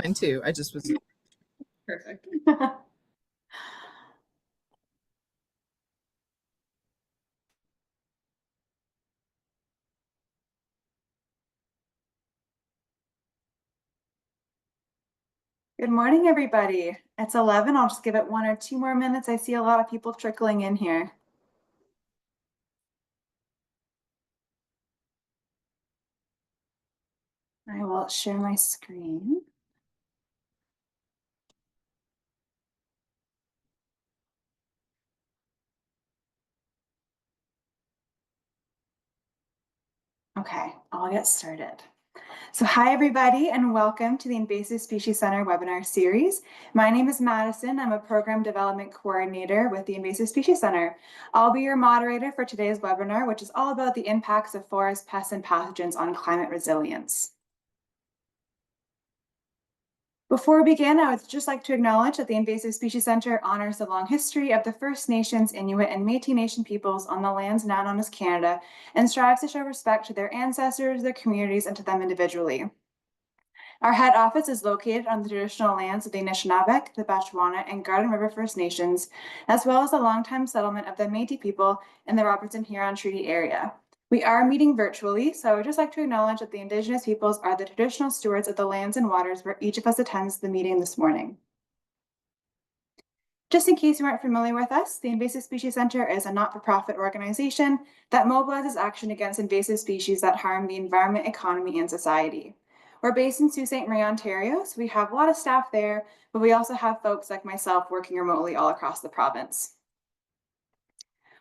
Mine too. I just was perfect. Good morning, everybody. It's 11. I'll just give it 1 or 2 more minutes. I see a lot of people trickling in here. I will share my screen. Okay, I'll get started. So hi, everybody, and welcome to the Invasive Species Center webinar series. My name is Madison. I'm a Program Development Coordinator with the Invasive Species Center. I'll be your moderator for today's webinar, which is all about the impacts of forest pests and pathogens on climate resilience. Before we begin, I would just like to acknowledge that the Invasive Species Center honors the long history of the First Nations, Inuit, and Métis Nation peoples on the lands now known as Canada, and strives to show respect to their ancestors, their communities, and to them individually. Our head office is located on the traditional lands of the Anishinaabe, the Bechuana, and Garden River First Nations, as well as the longtime settlement of the Métis people in the Robertson Huron Treaty area. We are meeting virtually, so I would just like to acknowledge that the Indigenous peoples are the traditional stewards of the lands and waters where each of us attends the meeting this morning. Just in case you aren't familiar with us, the Invasive Species Center is a not-for-profit organization that mobilizes action against invasive species that harm the environment, economy, and society. We're based in Sault Ste. Marie, Ontario, so we have a lot of staff there, but we also have folks like myself working remotely all across the province.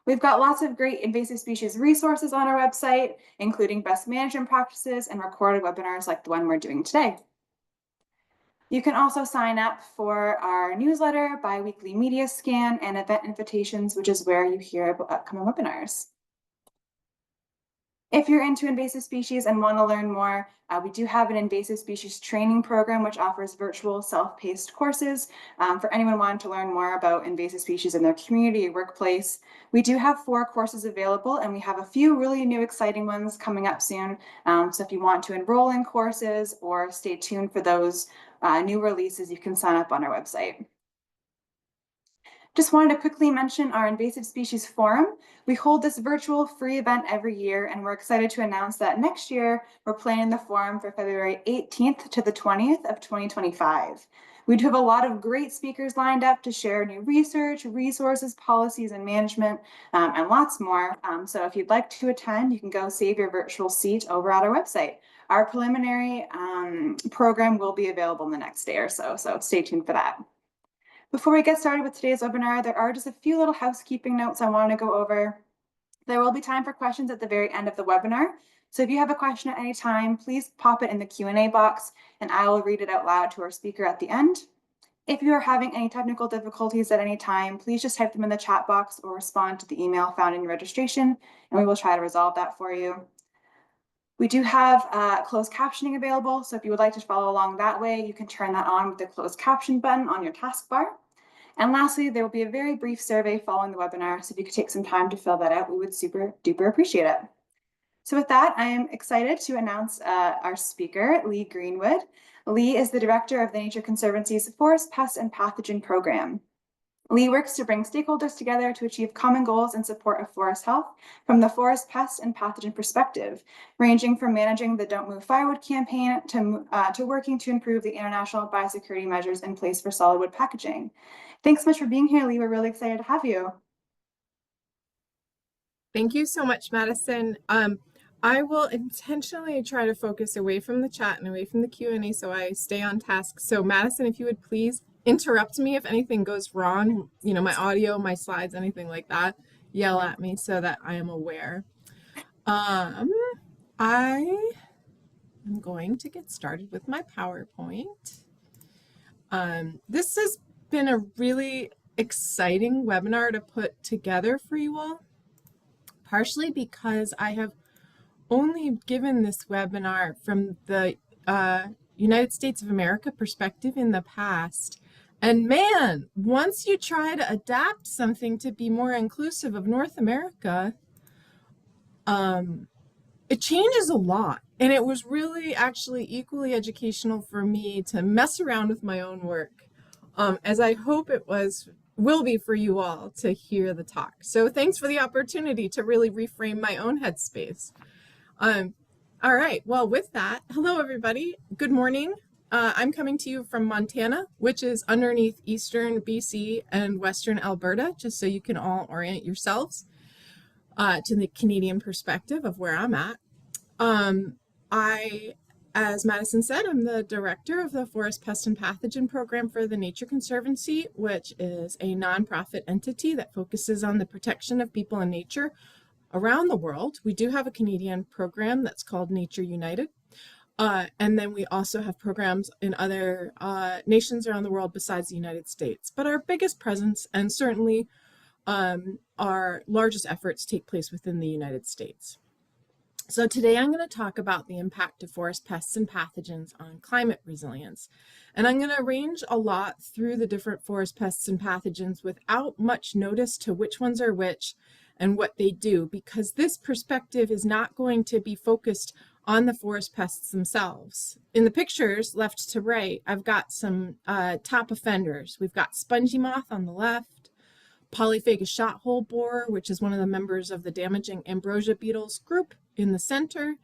We've got lots of great invasive species resources on our website, including best management practices and recorded webinars like the one we're doing today. You can also sign up for our newsletter, bi-weekly media scan, and event invitations, which is where you hear about upcoming webinars. If you're into invasive species and want to learn more, we do have an invasive species training program, which offers virtual self-paced courses for anyone wanting to learn more about invasive species in their community or workplace. We do have 4 courses available, and we have a few really new exciting ones coming up soon. So if you want to enroll in courses or stay tuned for those new releases, you can sign up on our website. Just wanted to quickly mention our Invasive Species Forum. We hold this virtual free event every year, and we're excited to announce that next year we're planning the forum for February 18th to the 20th of 2025. We do have a lot of great speakers lined up to share new research, resources, policies, and management, and lots more. So if you'd like to attend, you can go save your virtual seat over at our website. Our preliminary program will be available in the next day or so, so stay tuned for that. Before we get started with today's webinar, there are just a few little housekeeping notes I want to go over. There will be time for questions at the very end of the webinar. So if you have a question at any time, please pop it in the Q&A box and I will read it out loud to our speaker at the end. If you are having any technical difficulties at any time, please just type them in the chat box or respond to the email found in your registration, and we will try to resolve that for you. We do have closed captioning available, so if you would like to follow along that way, you can turn that on with the closed caption button on your taskbar. And lastly, there will be a very brief survey following the webinar, so if you could take some time to fill that out, we would super duper appreciate it. So with that, I am excited to announce our speaker, Leigh Greenwood. Leigh is the director of the Nature Conservancy's Forest, Pest and Pathogen program. Leigh works to bring stakeholders together to achieve common goals in support of forest health from the forest, pest, and pathogen perspective, ranging from managing the Don't Move Firewood campaign to working to improve the international biosecurity measures in place for solid wood packaging. Thanks so much for being here, Leigh. We're really excited to have you. Thank you so much, Madison. I will intentionally try to focus away from the chat and away from the Q&A so I stay on task. So Madison, if you would please interrupt me if anything goes wrong, you know, my audio, my slides, anything like that, yell at me so that I am aware. I am going to get started with my PowerPoint. This has been a really exciting webinar to put together for you all, partially because I have only given this webinar from the United States of America perspective in the past. And man, once you try to adapt something to be more inclusive of North America, it changes a lot. And it was really actually equally educational for me to mess around with my own work, as I hope it will be for you all to hear the talk. So thanks for the opportunity to really reframe my own headspace. All right, well, with that, hello everybody, good morning. I'm coming to you from Montana, which is underneath eastern BC and western Alberta, just so you can all orient yourselves to the Canadian perspective of where I'm at. As Madison said, I'm the director of the Forest Pest and Pathogen program for the Nature Conservancy, which is a nonprofit entity that focuses on the protection of people and nature around the world. We do have a Canadian program that's called Nature United. And then we also have programs in other nations around the world besides the United States. But our biggest presence and certainly our largest efforts take place within the United States. So today I'm going to talk about the impact of forest pests and pathogens on climate resilience. And I'm going to range a lot through the different forest pests and pathogens without much notice to which ones are which and what they do, because this perspective is not going to be focused on the forest pests themselves. In the pictures left to right, I've got some top offenders. We've got spongy moth on the left, polyphagous shot-hole borer, which is one of the members of the damaging ambrosia beetles group in the center,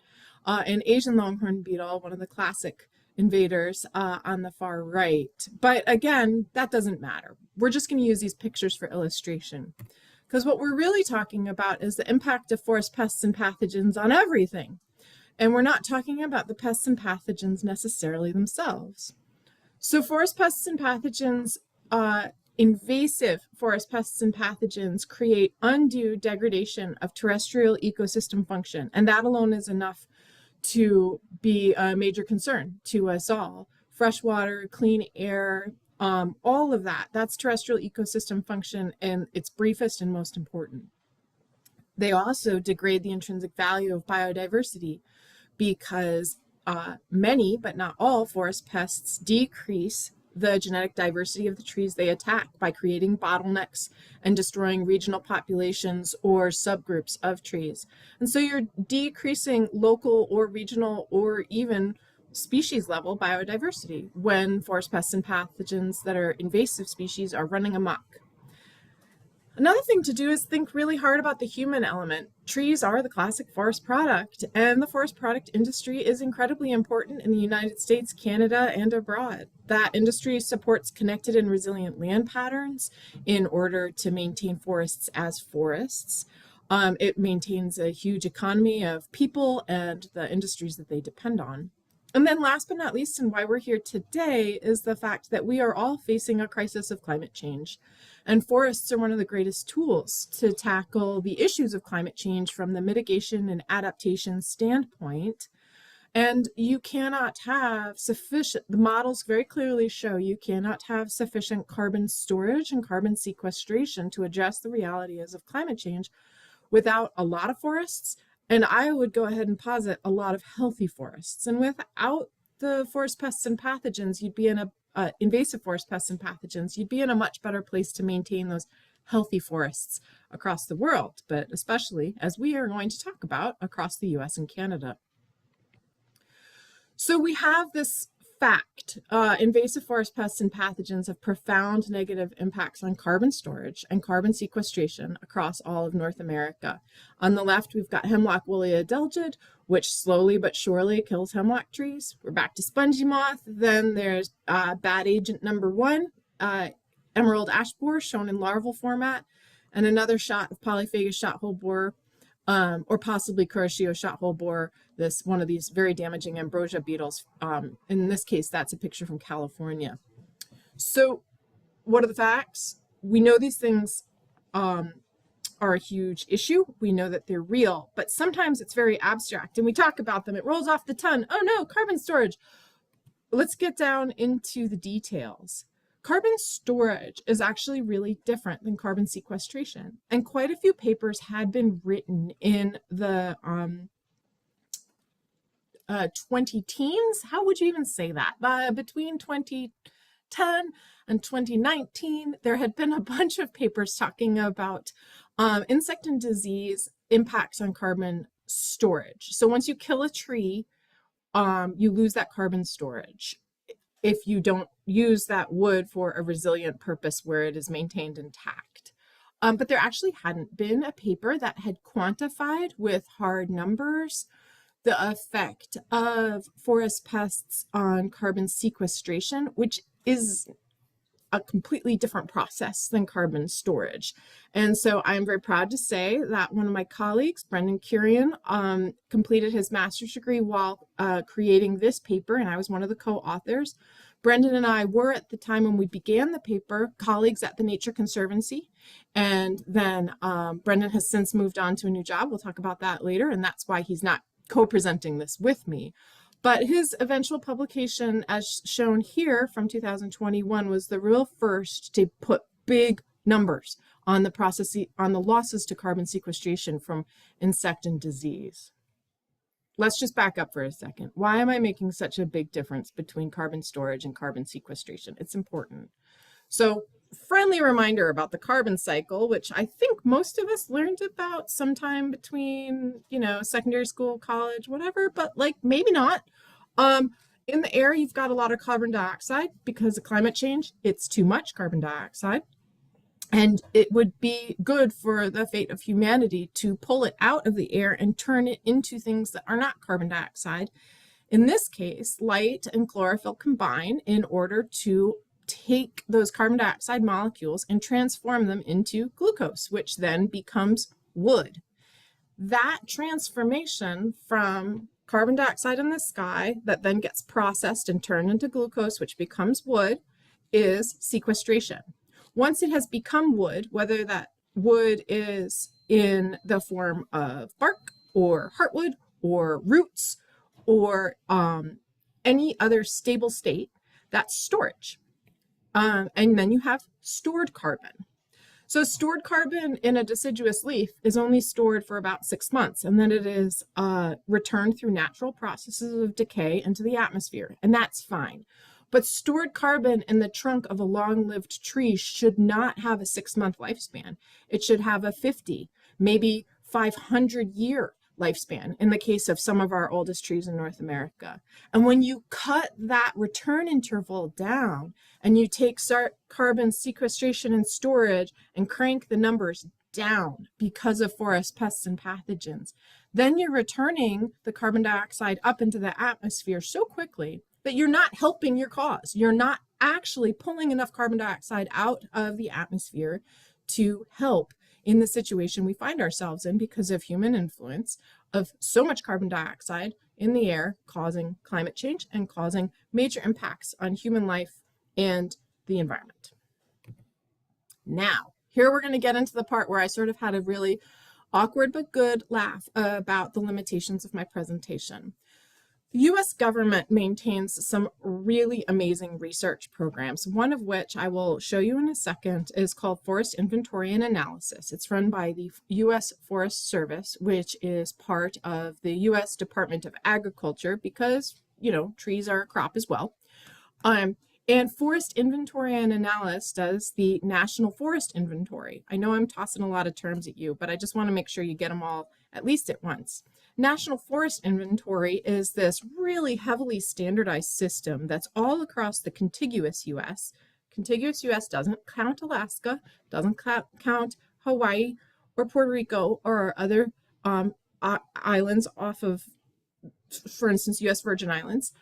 and Asian longhorn beetle, one of the classic invaders on the far right. But again, that doesn't matter. We're just going to use these pictures for illustration, because what we're really talking about is the impact of forest pests and pathogens on everything. And we're not talking about the pests and pathogens necessarily themselves. So forest pests and pathogens, invasive forest pests and pathogens create undue degradation of terrestrial ecosystem function, and that alone is enough to be a major concern to us all. Fresh water, clean air, all of that, that's terrestrial ecosystem function, and it's briefest and most important. They also degrade the intrinsic value of biodiversity because many, but not all, forest pests decrease the genetic diversity of the trees they attack by creating bottlenecks and destroying regional populations or subgroups of trees. And so you're decreasing local or regional or even species level biodiversity when forest pests and pathogens that are invasive species are running amok. Another thing to do is think really hard about the human element. Trees are the classic forest product, and the forest product industry is incredibly important in the United States, Canada, and abroad. That industry supports connected and resilient land patterns in order to maintain forests as forests. It maintains a huge economy of people and the industries that they depend on. And then last but not least, and why we're here today, is the fact that we are all facing a crisis of climate change. And forests are one of the greatest tools to tackle the issues of climate change from the mitigation and adaptation standpoint. And you cannot have sufficient, the models very clearly show you cannot have sufficient carbon storage and carbon sequestration to address the realities of climate change without a lot of forests. And I would go ahead and posit a lot of healthy forests. And without the forest pests and pathogens, you'd be in a invasive forest pests and pathogens, you'd be in a much better place to maintain those healthy forests across the world, but especially, as we are going to talk about, across the US and Canada. So we have this fact, invasive forest pests and pathogens have profound negative impacts on carbon storage and carbon sequestration across all of North America. On the left, we've got hemlock woolly adelgid, which slowly but surely kills hemlock trees. We're back to spongy moth. Then there's bad agent number one, emerald ash borer, shown in larval format, and another shot of polyphagous shot-hole borer, or possibly Kuroshio shot-hole borer, one of these very damaging ambrosia beetles. In this case, that's a picture from California. So what are the facts? We know these things are a huge issue. We know that they're real, but sometimes it's very abstract and we talk about them. It rolls off the tongue. Oh no, carbon storage. Let's get down into the details. Carbon storage is actually really different than carbon sequestration. And quite a few papers had been written in the 20 teens. How would you even say that? Between 2010 and 2019, there had been a bunch of papers talking about insect and disease impacts on carbon storage. So once you kill a tree, you lose that carbon storage if you don't use that wood for a resilient purpose where it is maintained intact. But there actually hadn't been a paper that had quantified with hard numbers the effect of forest pests on carbon sequestration, which is a completely different process than carbon storage. And so I'm very proud to say that one of my colleagues, Brendan Curian, completed his master's degree while creating this paper, and I was one of the co-authors. Brendan and I were, at the time when we began the paper, colleagues at the Nature Conservancy, and then Brendan has since moved on to a new job. We'll talk about that later, and that's why he's not co-presenting this with me. But his eventual publication, as shown here from 2021, was the real first to put big numbers on the process, on the losses to carbon sequestration from insect and disease. Let's just back up for a second. Why am I making such a big difference between carbon storage and carbon sequestration? It's important. So, friendly reminder about the carbon cycle, which I think most of us learned about sometime between, secondary school, college, whatever, but like maybe not. In the air, you've got a lot of carbon dioxide because of climate change. It's too much carbon dioxide. And it would be good for the fate of humanity to pull it out of the air and turn it into things that are not carbon dioxide. In this case, light and chlorophyll combine in order to take those carbon dioxide molecules and transform them into glucose, which then becomes wood. That transformation from carbon dioxide in the sky that then gets processed and turned into glucose, which becomes wood, is sequestration. Once it has become wood, whether that wood is in the form of bark or heartwood or roots or any other stable state, that's storage. And then you have stored carbon. So stored carbon in a deciduous leaf is only stored for about 6 months, and then it is returned through natural processes of decay into the atmosphere, and that's fine. But stored carbon in the trunk of a long-lived tree should not have a 6-month lifespan. It should have a 50, maybe 500-year lifespan in the case of some of our oldest trees in North America. And when you cut that return interval down and you take carbon sequestration and storage and crank the numbers down because of forest pests and pathogens, then you're returning the carbon dioxide up into the atmosphere so quickly that you're not helping your cause. You're not actually pulling enough carbon dioxide out of the atmosphere to help in the situation we find ourselves in because of human influence of so much carbon dioxide in the air, causing climate change and causing major impacts on human life and the environment. Now, here we're going to get into the part where I sort of had a really awkward but good laugh about the limitations of my presentation. The U.S. government maintains some really amazing research programs, one of which I will show you in a second is called Forest Inventory and Analysis. It's run by the U.S. Forest Service, which is part of the U.S. Department of Agriculture because, trees are a crop as well. And Forest Inventory and Analysis does the National Forest Inventory. I know I'm tossing a lot of terms at you, but I just want to make sure you get them all at least at once. National Forest Inventory is this really heavily standardized system that's all across the contiguous U.S. Contiguous U.S. doesn't count Alaska, doesn't count Hawaii or Puerto Rico or other islands off of, for instance, U.S. Virgin Islands.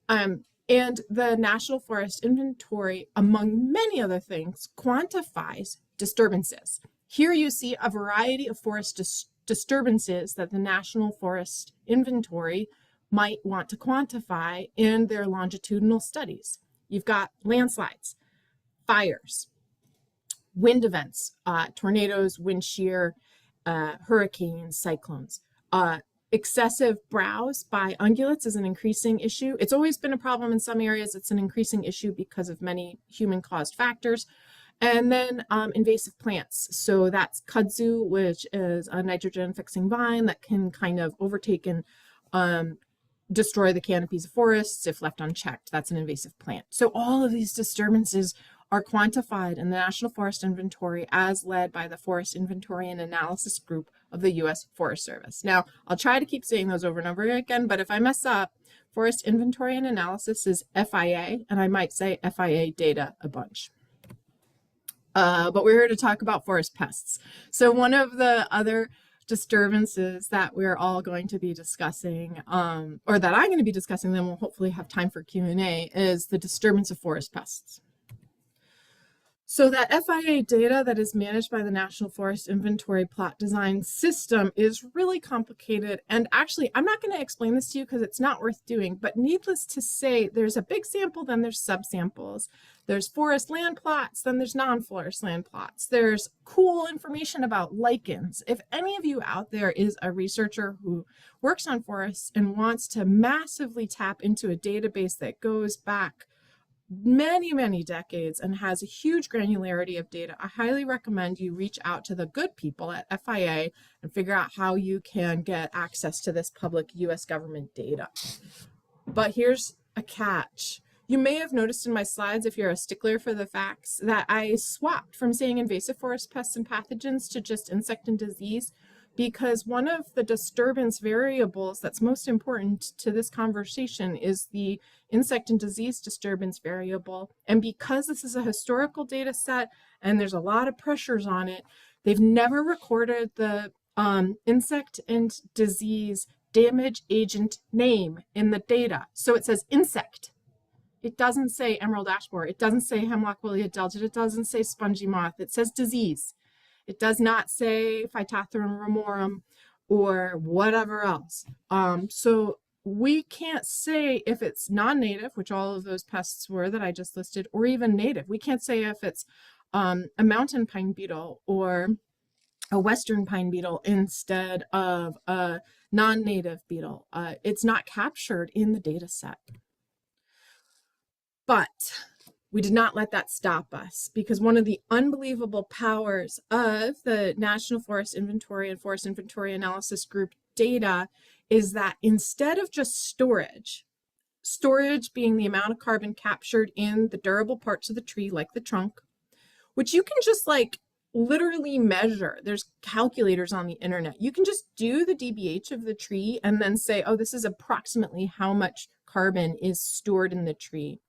And the National Forest Inventory, among many other things, quantifies disturbances. Here you see a variety of forest disturbances that the National Forest Inventory might want to quantify in their longitudinal studies. You've got landslides, fires, wind events, tornadoes, wind shear, hurricanes, cyclones. Excessive browse by ungulates is an increasing issue. It's always been a problem in some areas. It's an increasing issue because of many human-caused factors. And then invasive plants. So that's kudzu, which is a nitrogen-fixing vine that can kind of overtake and destroy the canopies of forests if left unchecked. That's an invasive plant. So all of these disturbances are quantified in the National Forest Inventory as led by the Forest Inventory and Analysis Group of the U.S. Forest Service. Now, I'll try to keep saying those over and over again, but if I mess up, Forest Inventory and Analysis is FIA, and I might say FIA data a bunch. But we're here to talk about forest pests. So one of the other disturbances that we're all going to be discussing, or that I'm going to be discussing, then we'll hopefully have time for Q&A, is the disturbance of forest pests. So that FIA data that is managed by the National Forest Inventory Plot Design System is really complicated. And actually, I'm not going to explain this to you because it's not worth doing, but needless to say, there's a big sample, then there's subsamples. There's forest land plots, then there's non-forest land plots. There's cool information about lichens. If any of you out there is a researcher who works on forests and wants to massively tap into a database that goes back many, many decades and has a huge granularity of data, I highly recommend you reach out to the good people at FIA and figure out how you can get access to this public US government data. But here's a catch. You may have noticed in my slides, if you're a stickler for the facts, that I swapped from saying invasive forest pests and pathogens to just insect and disease, because one of the disturbance variables that's most important to this conversation is the insect and disease disturbance variable. And because this is a historical data set and there's a lot of pressures on it, they've never recorded the insect and disease damage agent name in the data. So it says insect. It doesn't say emerald ash borer. It doesn't say hemlock woolly adelgid. It doesn't say spongy moth. It says disease. It does not say Phytophthora ramorum or whatever else. So we can't say if it's non-native, which all of those pests were that I just listed, or even native. We can't say if it's a mountain pine beetle or a western pine beetle instead of a non-native beetle. It's not captured in the data set. But we did not let that stop us, because one of the unbelievable powers of the National Forest Inventory and Forest Inventory Analysis Group data is that instead of just storage being the amount of carbon captured in the durable parts of the tree, like the trunk, which you can just like literally measure. There's calculators on the internet. You can just do the DBH of the tree and then say, oh, this is approximately how much carbon is stored in the tree.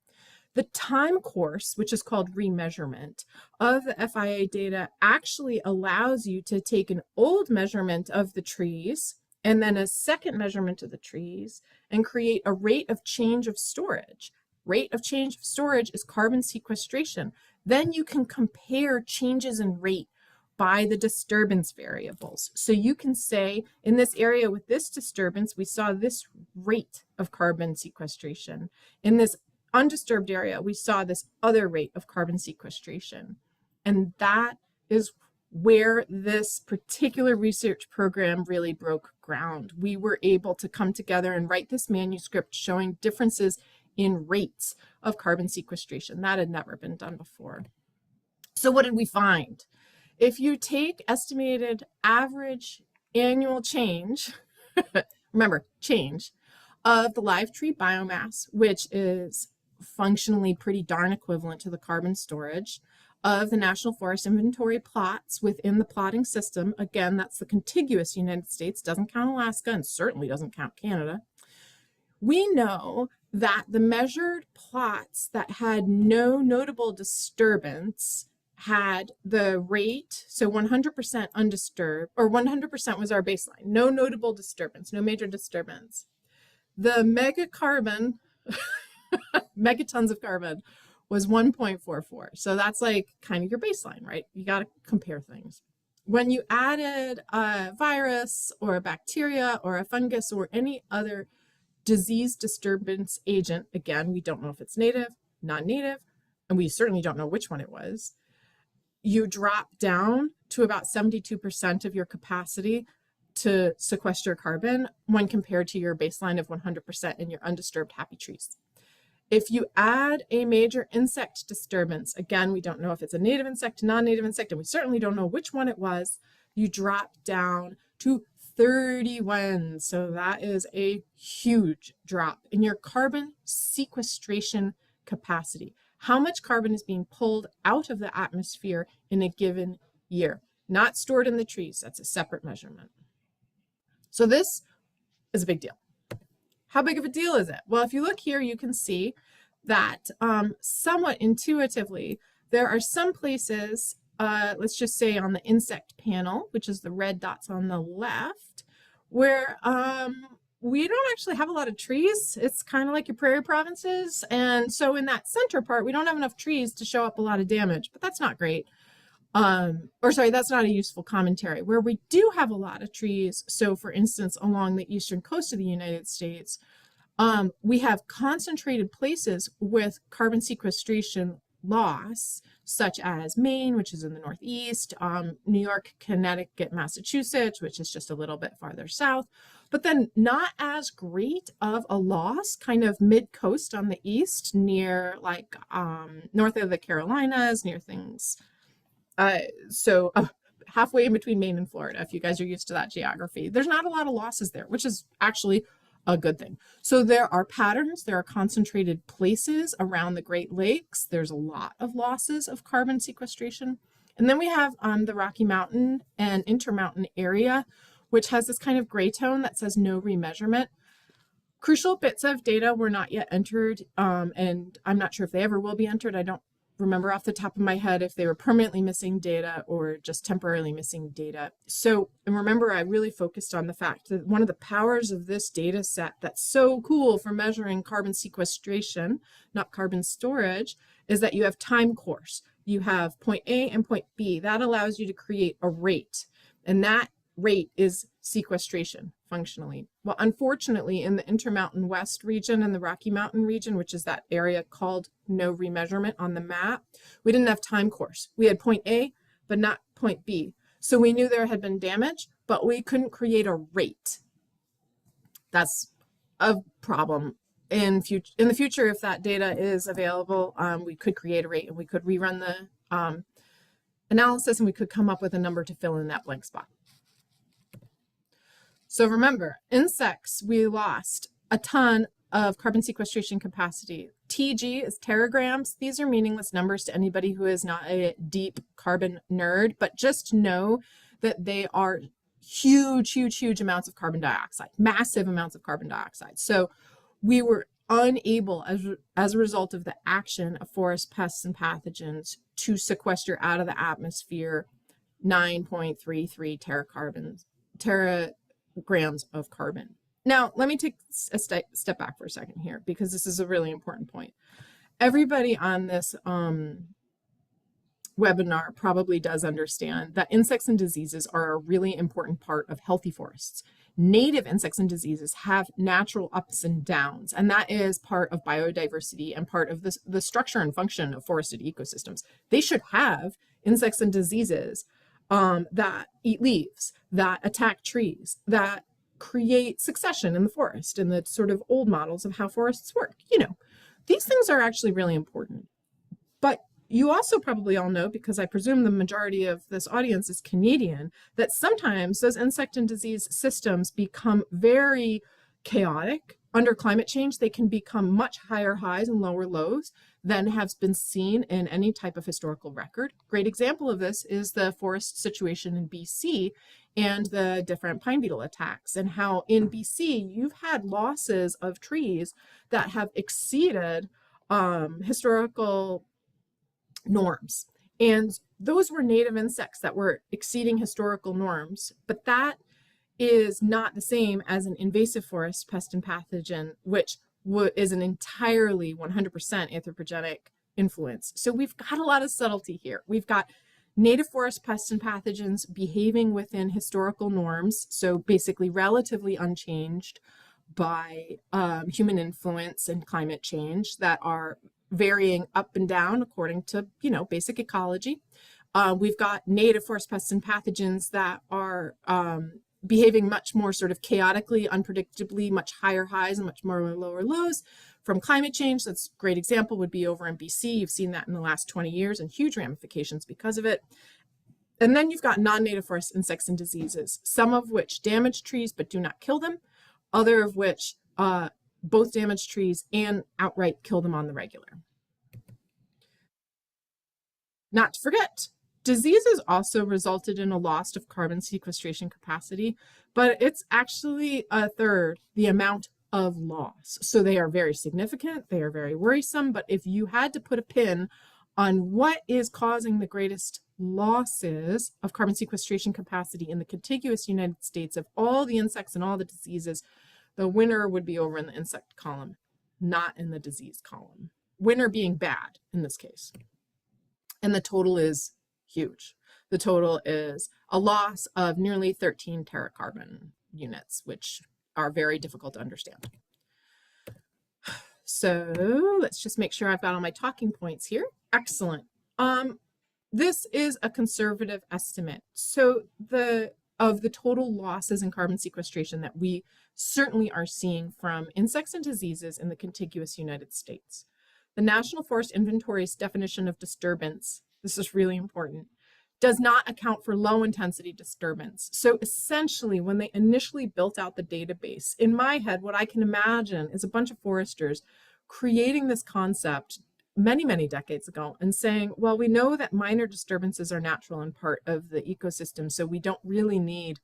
The time course, which is called remeasurement of the FIA data, actually allows you to take an old measurement of the trees and then a second measurement of the trees and create a rate of change of storage. Rate of change of storage is carbon sequestration. Then you can compare changes in rate by the disturbance variables. So you can say, in this area with this disturbance, we saw this rate of carbon sequestration. In this undisturbed area, we saw this other rate of carbon sequestration. And that is where this particular research program really broke ground. We were able to come together and write this manuscript showing differences in rates of carbon sequestration. That had never been done before. So what did we find? If you take estimated average annual change, remember, change, of the live tree biomass, which is functionally pretty darn equivalent to the carbon storage of the National Forest Inventory plots within the plotting system. Again, that's the contiguous United States, doesn't count Alaska, and certainly doesn't count Canada. We know that the measured plots that had no notable disturbance had the rate, so 100% undisturbed, or 100% was our baseline, no notable disturbance, no major disturbance. The megacarbon, megatons of carbon, was 1.44. So that's like kind of your baseline, right? You got to compare things. When you added a virus or a bacteria or a fungus or any other disease disturbance agent, again, we don't know if it's native, non-native, and we certainly don't know which one it was, you drop down to about 72% of your capacity to sequester carbon when compared to your baseline of 100% in your undisturbed happy trees. If you add a major insect disturbance, again, we don't know if it's a native insect, non-native insect, and we certainly don't know which one it was, you drop down to 31. So that is a huge drop in your carbon sequestration capacity. How much carbon is being pulled out of the atmosphere in a given year? Not stored in the trees. That's a separate measurement. So this is a big deal. How big of a deal is it? Well, if you look here, you can see that somewhat intuitively, there are some places, let's just say on the insect panel, which is the red dots on the left, where we don't actually have a lot of trees. It's kind of like your prairie provinces. And so in that center part, we don't have enough trees to show up a lot of damage, but that's not great. Or sorry, that's not a useful commentary. Where we do have a lot of trees, so for instance, along the eastern coast of the United States, we have concentrated places with carbon sequestration loss, such as Maine, which is in the Northeast, New York, Connecticut, Massachusetts, which is just a little bit farther south, but then not as great of a loss kind of mid-coast on the east, near like north of the Carolinas, near things. So halfway in between Maine and Florida, if you guys are used to that geography, there's not a lot of losses there, which is actually a good thing. So there are patterns, there are concentrated places around the Great Lakes. There's a lot of losses of carbon sequestration. And then we have the Rocky Mountain and Intermountain area, which has this kind of gray tone that says no remeasurement. Crucial bits of data were not yet entered, and I'm not sure if they ever will be entered. I don't remember off the top of my head if they were permanently missing data or just temporarily missing data. So, and remember, I really focused on the fact that one of the powers of this data set that's so cool for measuring carbon sequestration, not carbon storage, is that you have time course. You have point A and point B. That allows you to create a rate, and that rate is sequestration functionally. Well, unfortunately, in the Intermountain West region and the Rocky Mountain region, which is that area called no remeasurement on the map, we didn't have time course. We had point A, but not point B. So we knew there had been damage, but we couldn't create a rate. That's a problem. In the future, if that data is available, we could create a rate and we could rerun the analysis and we could come up with a number to fill in that blank spot. So remember, insects, we lost a ton of carbon sequestration capacity. TG is teragrams. These are meaningless numbers to anybody who is not a deep carbon nerd, but just know that they are huge, huge, huge amounts of carbon dioxide, massive amounts of carbon dioxide. So we were unable, as a result of the action of forest pests and pathogens, to sequester out of the atmosphere 9.33 teragrams of carbon. Now, let me take a step back for a second here, because this is a really important point. Everybody on this webinar probably does understand that insects and diseases are a really important part of healthy forests. Native insects and diseases have natural ups and downs, and that is part of biodiversity and part of the structure and function of forested ecosystems. They should have insects and diseases that eat leaves, that attack trees, that create succession in the forest, and the sort of old models of how forests work. You know, these things are actually really important. But you also probably all know, because I presume the majority of this audience is Canadian, that sometimes those insect and disease systems become very chaotic. Under climate change, they can become much higher highs and lower lows than has been seen in any type of historical record. Great example of this is the forest situation in BC and the different pine beetle attacks, and how in BC you've had losses of trees that have exceeded historical norms. And those were native insects that were exceeding historical norms, but that is not the same as an invasive forest pest and pathogen, which is an entirely 100% anthropogenic influence. So we've got a lot of subtlety here. We've got native forest pests and pathogens behaving within historical norms, so basically relatively unchanged by human influence and climate change, that are varying up and down according to, you know, basic ecology. We've got native forest pests and pathogens that are behaving much more sort of chaotically, unpredictably, much higher highs and much more lower lows from climate change. That's a great example would be over in BC. You've seen that in the last 20 years and huge ramifications because of it. And then you've got non-native forest insects and diseases, some of which damage trees but do not kill them, other of which both damage trees and outright kill them on the regular. Not to forget, diseases also resulted in a loss of carbon sequestration capacity, but it's actually a third the amount of loss. So they are very significant, they are very worrisome, but if you had to put a pin on what is causing the greatest losses of carbon sequestration capacity in the contiguous United States of all the insects and all the diseases, the winner would be over in the insect column, not in the disease column. Winner being bad in this case. And the total is huge. The total is a loss of nearly 13 teracarbon units, which are very difficult to understand. So let's just make sure I've got all my talking points here. Excellent. This is a conservative estimate. So of the total losses in carbon sequestration that we certainly are seeing from insects and diseases in the contiguous United States. The National Forest Inventory's definition of disturbance, this is really important, does not account for low intensity disturbance. So essentially, when they initially built out the database, in my head, what I can imagine is a bunch of foresters creating this concept many, many decades ago and saying, well, we know that minor disturbances are natural and part of the ecosystem, so we don't really need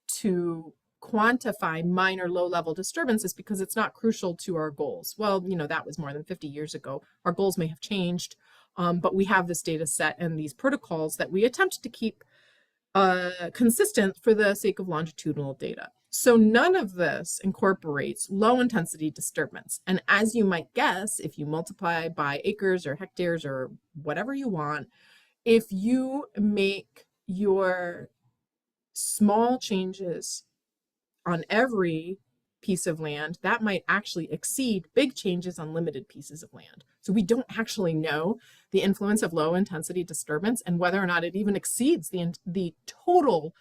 to quantify minor low-level disturbances because it's not crucial to our goals. Well, you know, that was more than 50 years ago. Our goals may have changed, but we have this data set and these protocols that we attempt to keep consistent for the sake of longitudinal data. So none of this incorporates low-intensity disturbance. And as you might guess, if you multiply by acres or hectares or whatever you want, if you make your small changes on every piece of land, that might actually exceed big changes on limited pieces of land. So we don't actually know the influence of low intensity disturbance and whether or not it even exceeds the total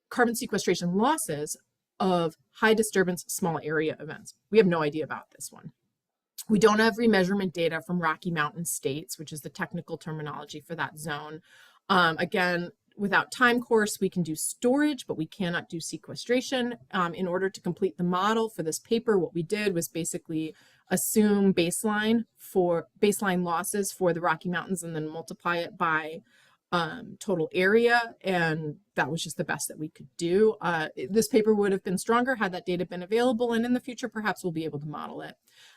carbon sequestration losses of high disturbance small area events. We have no idea about this one. We don't have remeasurement data from Rocky Mountain states, which is the technical terminology for that zone. Again, without time course, we can do storage, but we cannot do sequestration. In order to complete the model for this paper, what we did was basically assume baseline losses for the Rocky Mountains and then multiply it by total area, and that was just the best that we could do. This paper would have been stronger had that data been available, and in the future perhaps we'll be able to model it.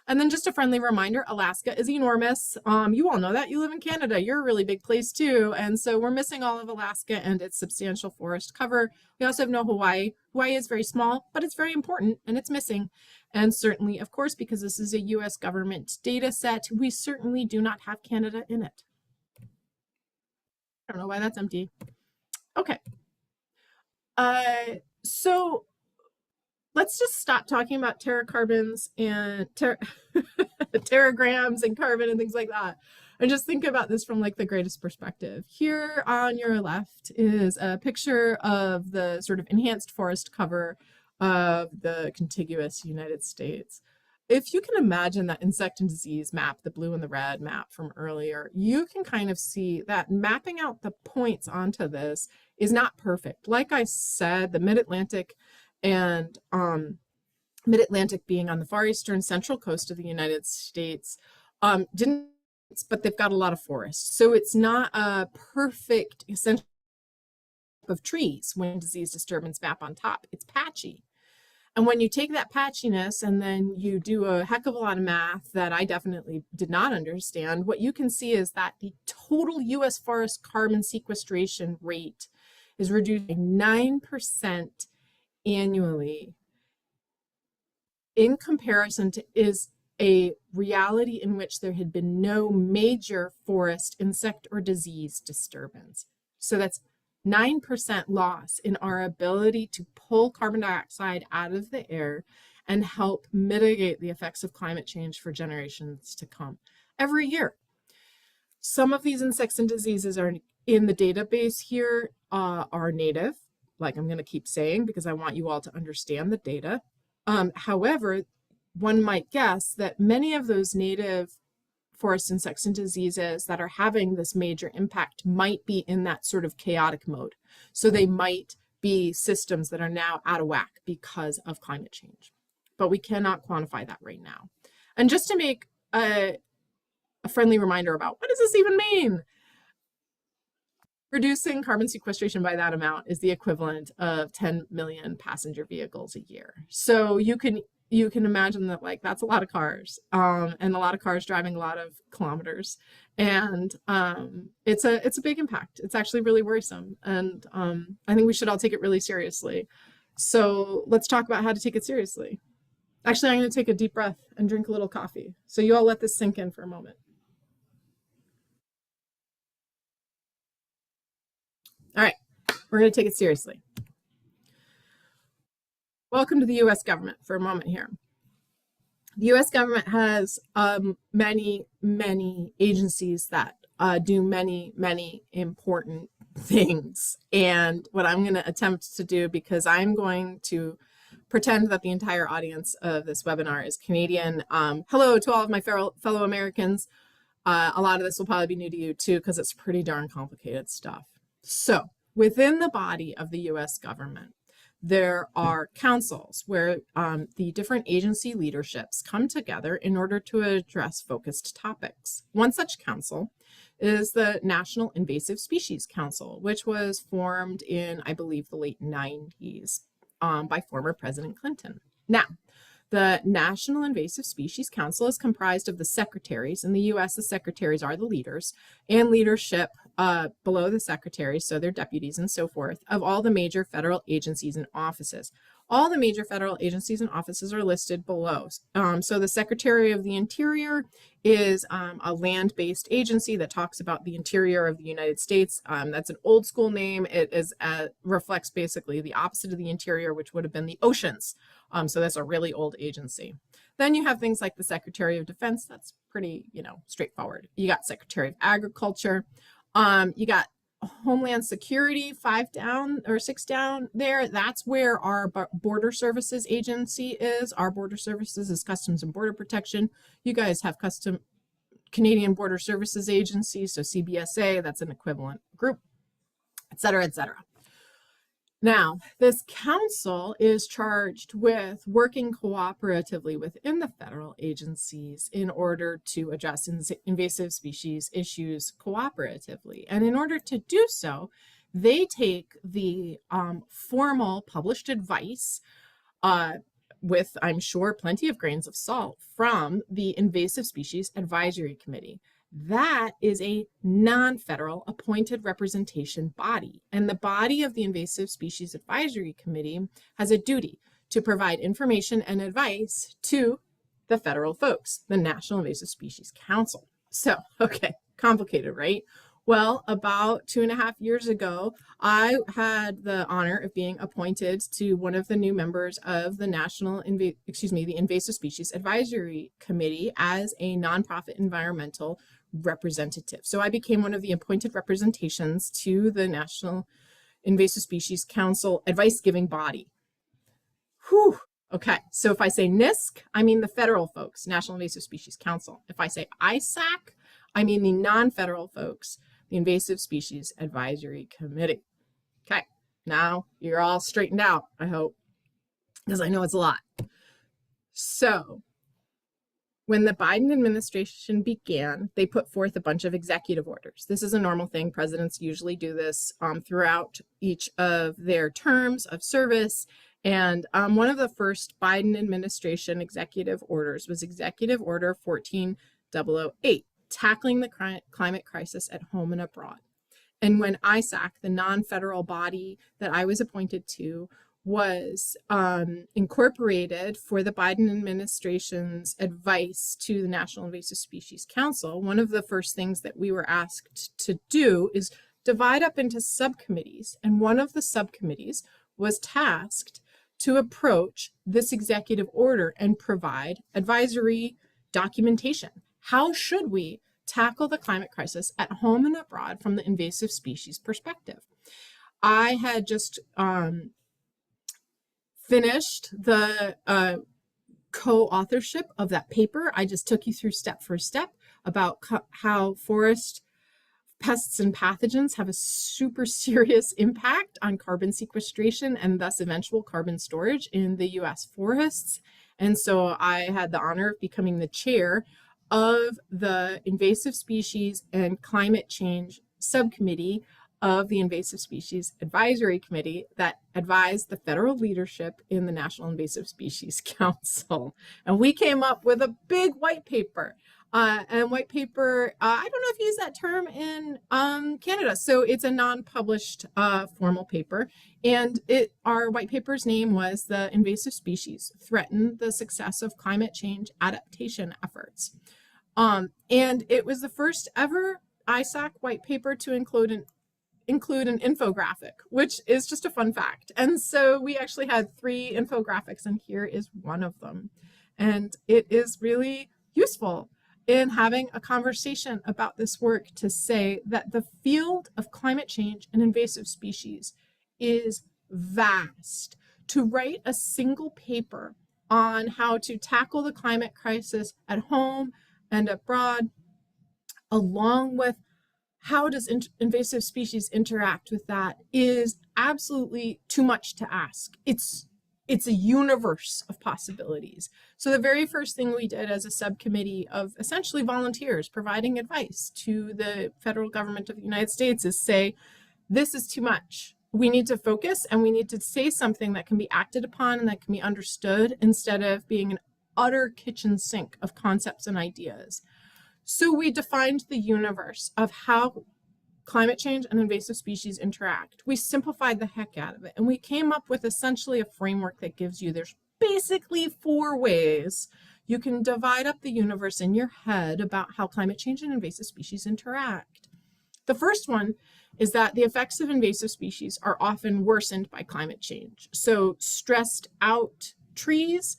And then just a friendly reminder, Alaska is enormous. You all know that. You live in Canada. You're a really big place too, and so we're missing all of Alaska and its substantial forest cover. We also have no Hawaii. Hawaii is very small, but it's very important, and it's missing. And certainly, of course, because this is a US government data set, we certainly do not have Canada in it. I don't know why that's empty. Okay. So let's just stop talking about teracarbons and teragrams and carbon and things like that, and just think about this from like the greatest perspective. Here on your left is a picture of the sort of enhanced forest cover of the contiguous United States. If you can imagine that insect and disease map, the blue and the red map from earlier, you can kind of see that mapping out the points onto this is not perfect. Like I said, the Mid-Atlantic and Mid-Atlantic being on the far eastern central coast of the United States, but they've got a lot of forests. So it's not a perfect essential of trees when disease disturbance map on top. It's patchy. And when you take that patchiness and then you do a heck of a lot of math that I definitely did not understand, what you can see is that the total US forest carbon sequestration rate is reducing 9% annually in comparison to is a reality in which there had been no major forest insect or disease disturbance. So that's 9% loss in our ability to pull carbon dioxide out of the air and help mitigate the effects of climate change for generations to come every year. Some of these insects and diseases are in the database here are native, like I'm going to keep saying because I want you all to understand the data. However, one might guess that many of those native forest insects and diseases that are having this major impact might be in that sort of chaotic mode. So they might be systems that are now out of whack because of climate change. But we cannot quantify that right now. And just to make a friendly reminder about what does this even mean? Reducing carbon sequestration by that amount is the equivalent of 10 million passenger vehicles a year. So you can imagine that, like, that's a lot of cars, and a lot of cars driving a lot of kilometers, and it's a big impact. It's actually really worrisome, and I think we should all take it really seriously. So let's talk about how to take it seriously. Actually, I'm going to take a deep breath and drink a little coffee. So you all let this sink in for a moment. All right, we're going to take it seriously. Welcome to the U.S. government for a moment here. The U.S. government has many, many agencies that do many, many important things. And what I'm going to attempt to do, because I'm going to pretend that the entire audience of this webinar is Canadian. Hello to all of my fellow Americans. A lot of this will probably be new to you too, because it's pretty darn complicated stuff. So within the body of the U.S. government, there are councils where the different agency leaderships come together in order to address focused topics. One such council is the National Invasive Species Council, which was formed in, I believe, the late 90s by former President Clinton. Now, the National Invasive Species Council is comprised of the secretaries. In the U.S., the secretaries are the leaders, and leadership below the secretaries, so their deputies and so forth, of all the major federal agencies and offices. All the major federal agencies and offices are listed below. So the Secretary of the Interior is a land-based agency that talks about the interior of the United States. That's an old school name. It is reflects basically the opposite of the interior, which would have been the oceans. So that's a really old agency. Then you have things like the Secretary of Defense. That's pretty, straightforward. You got Secretary of Agriculture. You got Homeland Security, 5 down or 6 down there. That's where our Border Services Agency is. Our Border Services is Customs and Border Protection. You guys have Canadian Border Services Agency, so CBSA, that's an equivalent group, et cetera, et cetera. Now, this council is charged with working cooperatively within the federal agencies in order to address invasive species issues cooperatively. And in order to do so, they take the formal published advice with, I'm sure, plenty of grains of salt from the Invasive Species Advisory Committee. That is a non-federal appointed representation body, and the body of the Invasive Species Advisory Committee has a duty to provide information and advice to the federal folks, the National Invasive Species Council. So, okay, complicated, right? Well, about 2.5 years ago, I had the honor of being appointed to one of the new members of the the Invasive Species Advisory Committee as a nonprofit environmental representative. So I became one of the appointed representations to the National Invasive Species Council advice-giving body. Whew. Okay, so if I say NISC, I mean the federal folks, National Invasive Species Council. If I say ISAC, I mean the non-federal folks, the Invasive Species Advisory Committee. Okay, now you're all straightened out, I hope, because I know it's a lot. So when the Biden administration began, they put forth a bunch of executive orders. This is a normal thing. Presidents usually do this throughout each of their terms of service. And one of the first Biden administration executive orders was Executive Order 14008, tackling the climate crisis at home and abroad. And when ISAC, the non-federal body that I was appointed to, was incorporated for the Biden administration's advice to the National Invasive Species Council, one of the first things that we were asked to do is divide up into subcommittees. And one of the subcommittees was tasked to approach this executive order and provide advisory documentation. How should we tackle the climate crisis at home and abroad from the invasive species perspective? I had just finished the co-authorship of that paper. I just took you through step for step about how forest pests and pathogens have a super serious impact on carbon sequestration and thus eventual carbon storage in the US forests. And so I had the honor of becoming the chair of the Invasive Species and Climate Change Subcommittee of the Invasive Species Advisory Committee that advised the federal leadership in the National Invasive Species Council. And we came up with a big white paper. And white paper, I don't know if you use that term in Canada. So it's a non-published formal paper. And our white paper's name was The Invasive Species Threaten the Success of Climate Change Adaptation Efforts. And it was the first ever ISAC white paper to include an infographic, which is just a fun fact. And so we actually had 3 infographics, and here is one of them. And it is really useful in having a conversation about this work to say that the field of climate change and invasive species is vast. To write a single paper on how to tackle the climate crisis at home and abroad, along with how does invasive species interact with that, is absolutely too much to ask. It's a universe of possibilities. So the very first thing we did as a subcommittee of essentially volunteers providing advice to the federal government of the United States is say, this is too much. We need to focus, and we need to say something that can be acted upon and that can be understood instead of being an utter kitchen sink of concepts and ideas. So we defined the universe of how climate change and invasive species interact. We simplified the heck out of it, and we came up with essentially a framework that gives you, there's basically 4 ways you can divide up the universe in your head about how climate change and invasive species interact. The first one is that the effects of invasive species are often worsened by climate change. So stressed out trees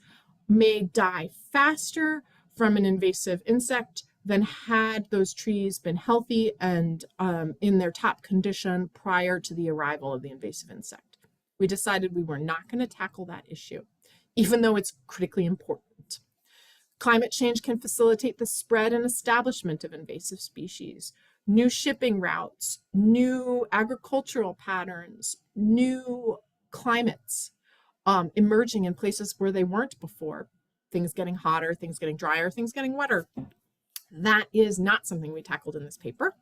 may die faster from an invasive insect than had those trees been healthy and in their top condition prior to the arrival of the invasive insect. We decided we were not going to tackle that issue, even though it's critically important. Climate change can facilitate the spread and establishment of invasive species, new shipping routes, new agricultural patterns, new climates emerging in places where they weren't before, things getting hotter, things getting drier, things getting wetter. That is not something we tackled in this paper.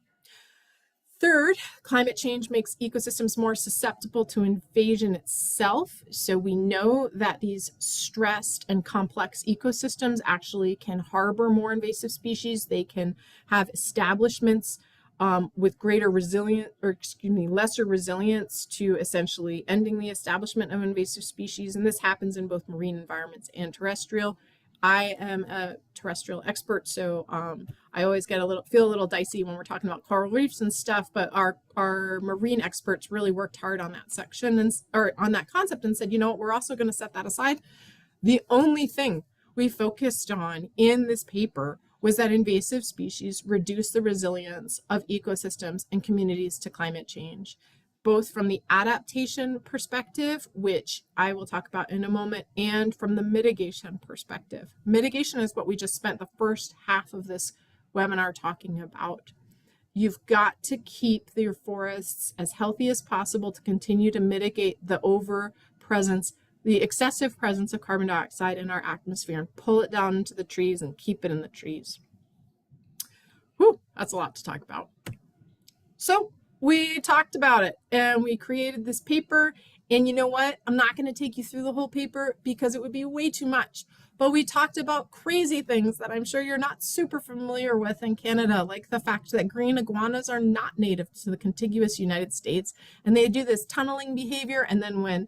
Third, climate change makes ecosystems more susceptible to invasion itself. So we know that these stressed and complex ecosystems actually can harbor more invasive species. They can have establishments with lesser resilience to essentially ending the establishment of invasive species. And this happens in both marine environments and terrestrial. I am a terrestrial expert, so I always feel a little dicey when we're talking about coral reefs and stuff, but our marine experts really worked hard on that section or on that concept and said, you know what, we're also going to set that aside. The only thing we focused on in this paper was that invasive species reduce the resilience of ecosystems and communities to climate change, both from the adaptation perspective, which I will talk about in a moment, and from the mitigation perspective. Mitigation is what we just spent the first half of this webinar talking about. You've got to keep your forests as healthy as possible to continue to mitigate the excessive presence of carbon dioxide in our atmosphere and pull it down into the trees and keep it in the trees. Whew, that's a lot to talk about. So we talked about it and we created this paper, and you know what? I'm not going to take you through the whole paper because it would be way too much, but we talked about crazy things that I'm sure you're not super familiar with in Canada, like the fact that green iguanas are not native to the contiguous United States, and they do this tunneling behavior, and then when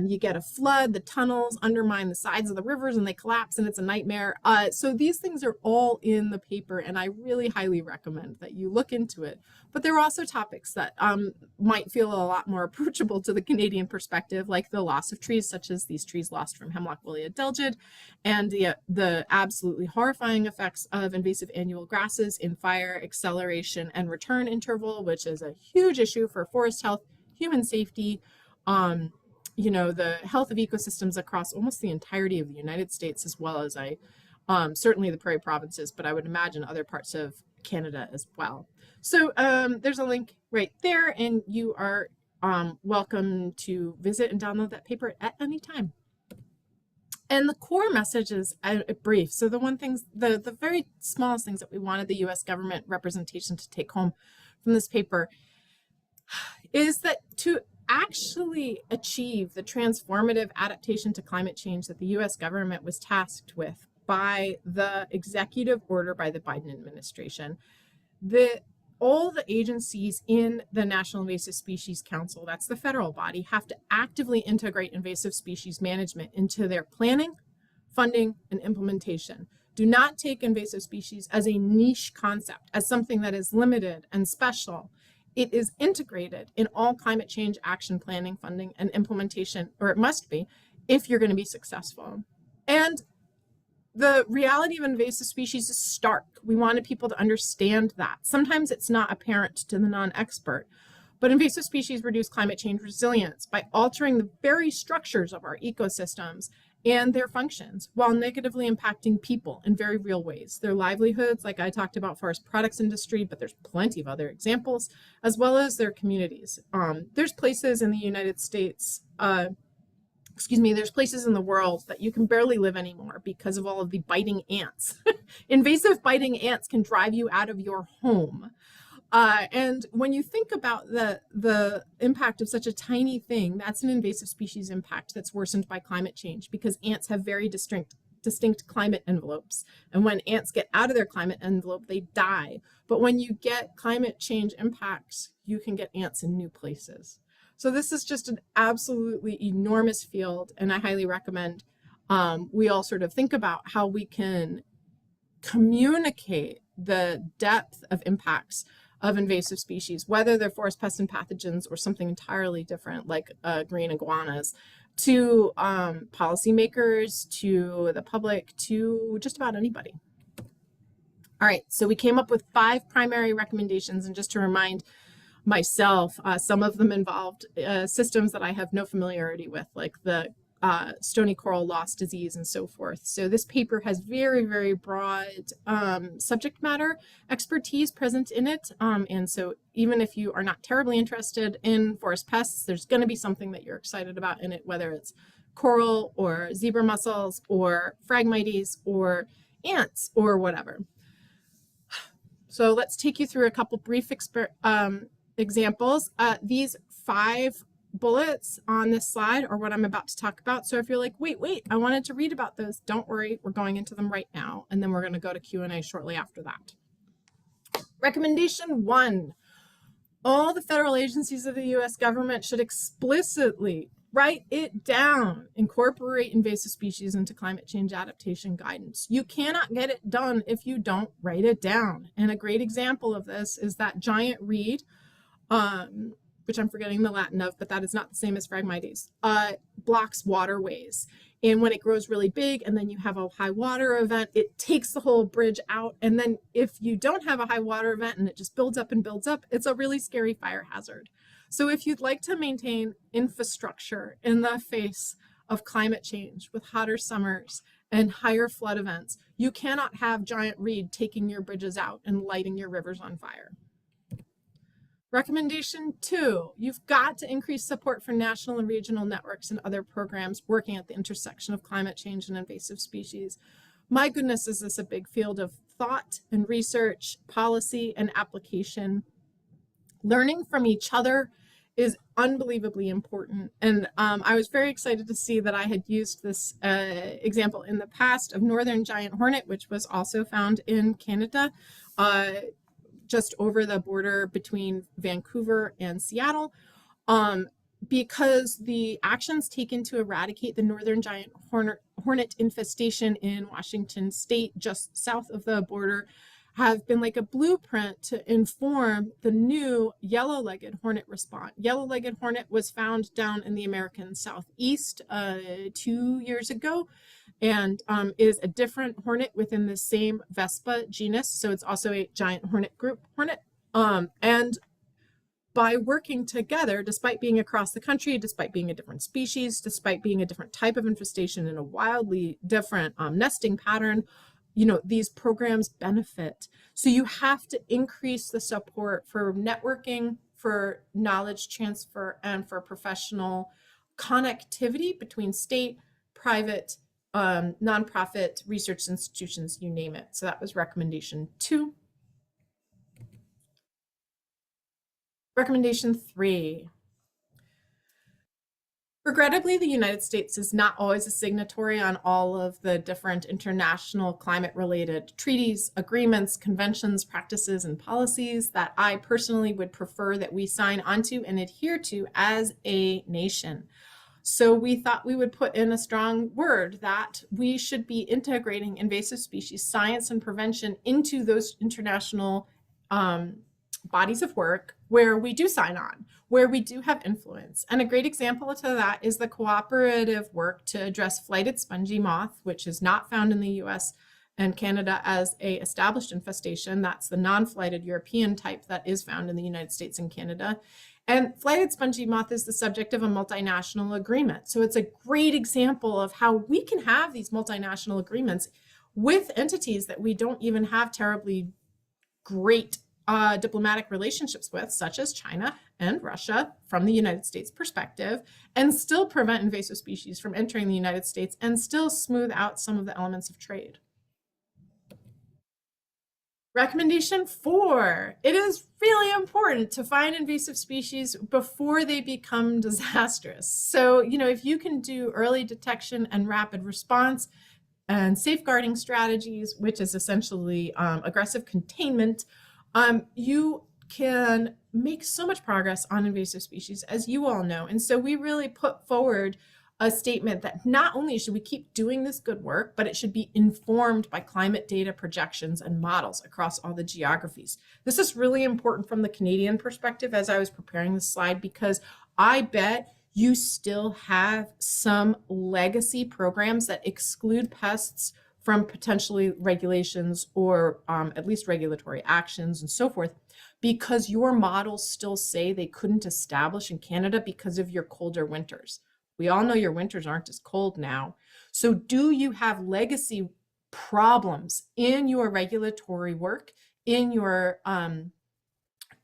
you get a flood, the tunnels undermine the sides of the rivers and they collapse, and it's a nightmare. So these things are all in the paper, and I really highly recommend that you look into it. But there are also topics that might feel a lot more approachable to the Canadian perspective, like the loss of trees, such as these trees lost from hemlock woolly adelgid, and the absolutely horrifying effects of invasive annual grasses in fire, acceleration, and return interval, which is a huge issue for forest health, human safety, the health of ecosystems across almost the entirety of the United States, as well as certainly the prairie provinces, but I would imagine other parts of Canada as well. So there's a link right there, and you are welcome to visit and download that paper at any time. And the core message is brief. So the very smallest things that we wanted the U.S. government representation to take home from this paper is that to actually achieve the transformative adaptation to climate change that the US government was tasked with by the executive order by the Biden administration, all the agencies in the National Invasive Species Council, that's the federal body, have to actively integrate invasive species management into their planning, funding, and implementation. Do not take invasive species as a niche concept, as something that is limited and special. It is integrated in all climate change action planning, funding, and implementation, or it must be, if you're going to be successful. And the reality of invasive species is stark. We wanted people to understand that. Sometimes it's not apparent to the non-expert, but invasive species reduce climate change resilience by altering the very structures of our ecosystems and their functions while negatively impacting people in very real ways. Their livelihoods, like I talked about forest products industry, but there's plenty of other examples, as well as their communities. There's places in the United States, there's places in the world that you can barely live anymore because of all of the biting ants. Invasive biting ants can drive you out of your home. And when you think about the impact of such a tiny thing, that's an invasive species impact that's worsened by climate change, because ants have very distinct climate envelopes. And when ants get out of their climate envelope, they die. But when you get climate change impacts, you can get ants in new places. So this is just an absolutely enormous field, and I highly recommend we all sort of think about how we can communicate the depth of impacts of invasive species, whether they're forest pests and pathogens or something entirely different like green iguanas, to policymakers, to the public, to just about anybody. All right, so we came up with 5 primary recommendations, and just to remind myself, some of them involved systems that I have no familiarity with, like the stony coral loss disease and so forth. So this paper has very, very broad subject matter expertise present in it. And so even if you are not terribly interested in forest pests, there's going to be something that you're excited about in it, whether it's coral or zebra mussels or Phragmites or ants or whatever. So let's take you through a couple brief examples. These 5 bullets on this slide are what I'm about to talk about. So if you're like, wait, I wanted to read about those, don't worry, we're going into them right now, and then we're going to go to Q&A shortly after that. Recommendation 1, all the federal agencies of the US government should explicitly write it down, incorporate invasive species into climate change adaptation guidance. You cannot get it done if you don't write it down. And a great example of this is that giant reed, which I'm forgetting the Latin of, but that is not the same as Phragmites, blocks waterways. And when it grows really big and then you have a high water event, it takes the whole bridge out. And then if you don't have a high water event and it just builds up and builds up, it's a really scary fire hazard. So if you'd like to maintain infrastructure in the face of climate change with hotter summers and higher flood events, you cannot have giant reed taking your bridges out and lighting your rivers on fire. Recommendation 2, you've got to increase support for national and regional networks and other programs working at the intersection of climate change and invasive species. My goodness, is this a big field of thought and research, policy and application. Learning from each other is unbelievably important. And I was very excited to see that I had used this example in the past of northern giant hornet, which was also found in Canada, just over the border between Vancouver and Seattle, because the actions taken to eradicate the northern giant hornet infestation in Washington state, just south of the border, have been like a blueprint to inform the new yellow-legged hornet response. Yellow-legged hornet was found down in the American Southeast 2 years ago, and is a different hornet within the same Vespa genus. So it's also a giant hornet group hornet. And by working together, despite being across the country, despite being a different species, despite being a different type of infestation and a wildly different nesting pattern, you know, these programs benefit. So you have to increase the support for networking, for knowledge transfer, and for professional connectivity between state, private, nonprofit, research institutions, you name it. So that was recommendation 2. Recommendation 3. Regrettably, the United States is not always a signatory on all of the different international climate-related treaties, agreements, conventions, practices, and policies that I personally would prefer that we sign onto and adhere to as a nation. So we thought we would put in a strong word that we should be integrating invasive species science and prevention into those international bodies of work where we do sign on, where we do have influence. And a great example to that is the cooperative work to address flighted spongy moth, which is not found in the US and Canada as a established infestation. That's the non-flighted European type that is found in the United States and Canada. And flighted spongy moth is the subject of a multinational agreement. So it's a great example of how we can have these multinational agreements with entities that we don't even have terribly great diplomatic relationships with, such as China and Russia from the United States perspective, and still prevent invasive species from entering the United States and still smooth out some of the elements of trade. Recommendation 4, it is really important to find invasive species before they become disastrous. So, if you can do early detection and rapid response and safeguarding strategies, which is essentially aggressive containment, you can make so much progress on invasive species, as you all know. And so we really put forward a statement that not only should we keep doing this good work, but it should be informed by climate data projections and models across all the geographies. This is really important from the Canadian perspective as I was preparing this slide, because I bet you still have some legacy programs that exclude pests from potentially regulations or at least regulatory actions and so forth, because your models still say they couldn't establish in Canada because of your colder winters. We all know your winters aren't as cold now. So do you have legacy problems in your regulatory work, in your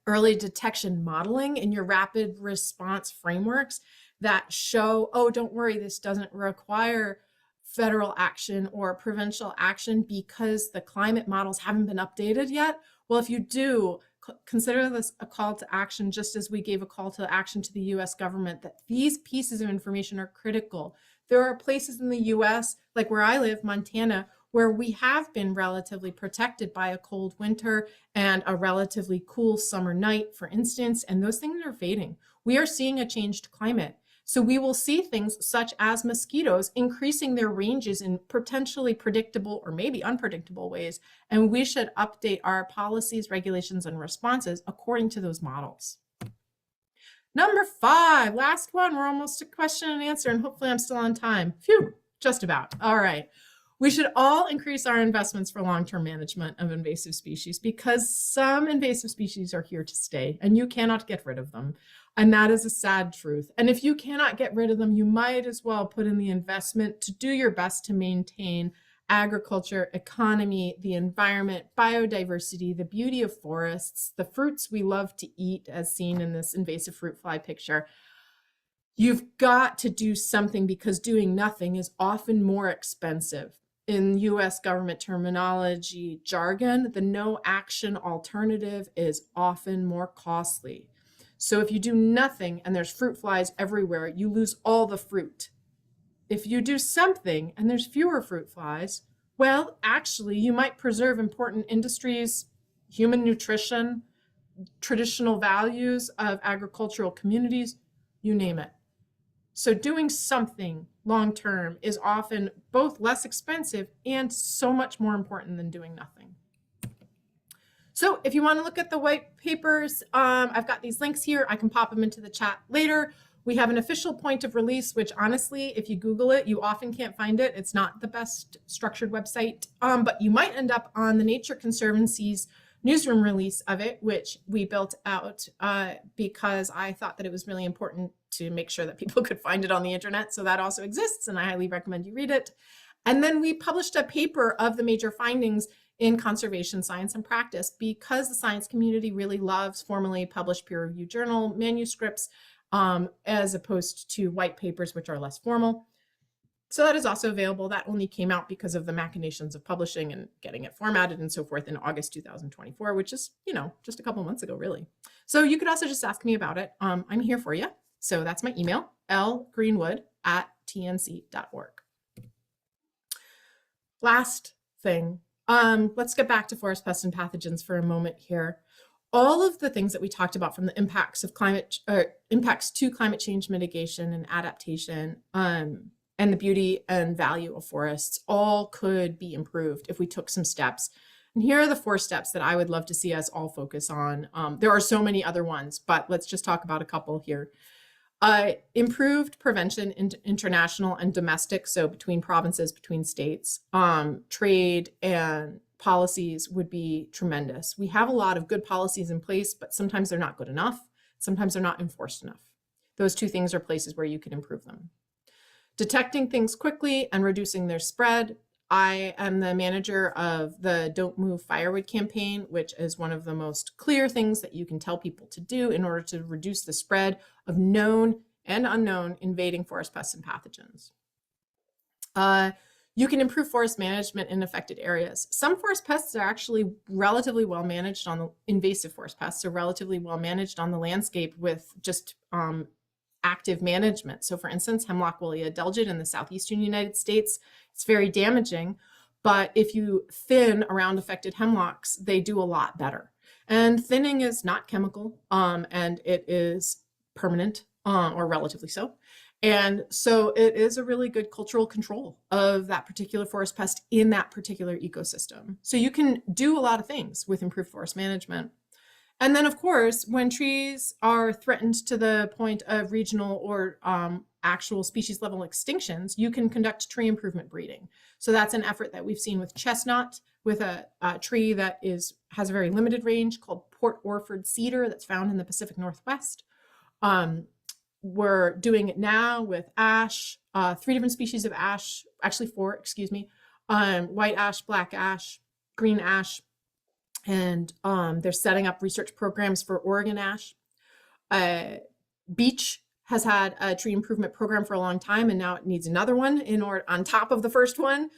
early detection modeling, in your rapid response frameworks that show, oh, don't worry, this doesn't require federal action or provincial action because the climate models haven't been updated yet? Well, if you do, consider this a call to action, just as we gave a call to action to the US government that these pieces of information are critical. There are places in the US, like where I live, Montana, where we have been relatively protected by a cold winter and a relatively cool summer night, for instance, and those things are fading. We are seeing a changed climate. So we will see things such as mosquitoes increasing their ranges in potentially predictable or maybe unpredictable ways. And we should update our policies, regulations, and responses according to those models. Number 5, last one. We're almost to question and answer, and hopefully I'm still on time. Phew, just about. All right. We should all increase our investments for long-term management of invasive species, because some invasive species are here to stay and you cannot get rid of them. And that is a sad truth. And if you cannot get rid of them, you might as well put in the investment to do your best to maintain agriculture, economy, the environment, biodiversity, the beauty of forests, the fruits we love to eat, as seen in this invasive fruit fly picture. You've got to do something, because doing nothing is often more expensive. In US government terminology jargon, the no action alternative is often more costly. So if you do nothing and there's fruit flies everywhere, you lose all the fruit. If you do something and there's fewer fruit flies, well, actually, you might preserve important industries, human nutrition, traditional values of agricultural communities, you name it. So doing something long-term is often both less expensive and so much more important than doing nothing. So if you want to look at the white papers, I've got these links here. I can pop them into the chat later. We have an official point of release, which honestly, if you Google it, you often can't find it. It's not the best structured website, but you might end up on the Nature Conservancy's newsroom release of it, which we built out because I thought that it was really important to make sure that people could find it on the internet. So that also exists, and I highly recommend you read it. And then we published a paper of the major findings in Conservation Science and Practice, because the science community really loves formally published peer-reviewed journal manuscripts as opposed to white papers, which are less formal. So that is also available. That only came out because of the machinations of publishing and getting it formatted and so forth in August 2024, which is, just a couple months ago, really. So you could also just ask me about it. I'm here for you. So that's my email, lgreenwood@tnc.org. Last thing, let's get back to forest pests and pathogens for a moment here. All of the things that we talked about, from the impacts to climate change mitigation and adaptation, and the beauty and value of forests, all could be improved if we took some steps. And here are the 4 steps that I would love to see us all focus on. There are so many other ones, but let's just talk about a couple here. Improved prevention in international and domestic, so between provinces, between states, trade and policies would be tremendous. We have a lot of good policies in place, but sometimes they're not good enough. Sometimes they're not enforced enough. Those 2 things are places where you can improve them. Detecting things quickly and reducing their spread. I am the manager of the Don't Move Firewood campaign, which is one of the most clear things that you can tell people to do in order to reduce the spread of known and unknown invading forest pests and pathogens. You can improve forest management in affected areas. Some forest pests are actually relatively well managed on the invasive forest pests, are relatively well managed on the landscape with just active management. So for instance, hemlock woolly adelgid in the southeastern United States, it's very damaging, but if you thin around affected hemlocks, they do a lot better. And thinning is not chemical, and it is permanent, or relatively so. And so it is a really good cultural control of that particular forest pest in that particular ecosystem. So you can do a lot of things with improved forest management. And then, of course, when trees are threatened to the point of regional or actual species level extinctions, you can conduct tree improvement breeding. So that's an effort that we've seen with chestnut, with a tree that has a very limited range called Port Orford cedar that's found in the Pacific Northwest. We're doing it now with ash, 3 different species of ash, actually 4, excuse me, white ash, black ash, green ash, and they're setting up research programs for Oregon ash. Beech has had a tree improvement program for a long time, and now it needs another one on top of the first one,